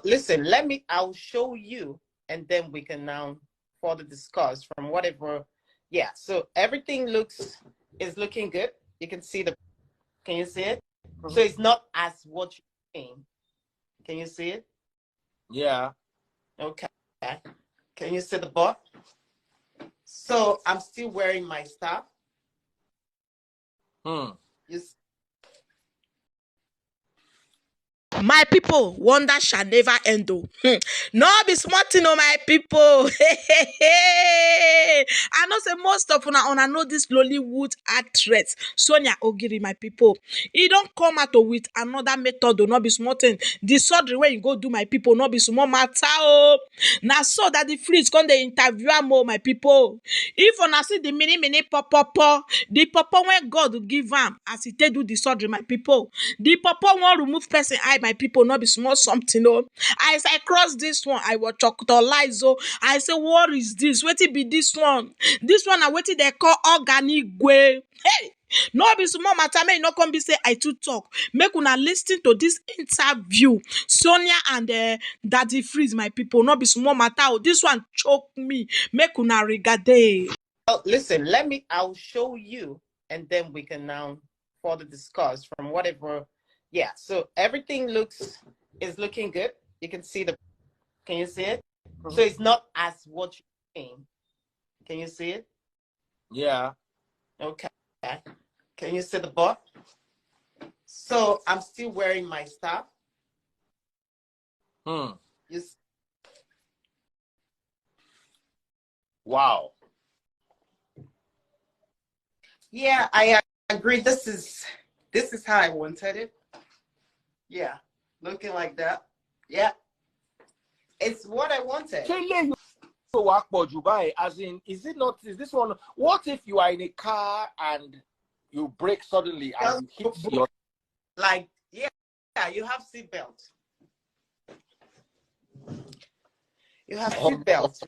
Listen, I'll show you, and then we can now further discuss from whatever. Yeah, so everything is looking good. You can see can you see it? So it's not as what you're saying. Can you see it? Yeah. Okay. Can you see the butt? So I'm still wearing my stuff. You My people, wonder shall never end. Oh. No be smart, my people. I know say most of una know this Lollywood actress Sonia Ogiri, my people. He don't come out with another method, not be smart. The surgery where you go do, my people, not be small matter. Oh. Now so that the freeze come the interview more, my people. If una see the mini pop, the papa when God give am as he take do the surgery, my people. The papa won't remove person eye, my people, not be small something. Oh, as I cross this one, I was chocolate. Oh, I say, what is this? Wait it be this one. This one, I waited they call organic way. Hey, no be small matter. May not come be say I too talk. Make una listen to this interview. Sonia and Daddy Freezy, my people, not be small matter. Oh, this one choke me. Make una regard. Listen, I'll show you, and then we can now further discuss from whatever. Yeah, so everything is looking good. You can see can you see it? So it's not as what you're saying. Can you see it? Yeah. Okay. Can you see the butt? So I'm still wearing my stuff. Wow. Yeah, I agree. This is how I wanted it. Yeah, looking like that. Yeah, it's what I wanted. As in, is this one? What if you are in a car and you brake suddenly and you hit your... Like, yeah, you have seatbelt. You have seatbelt.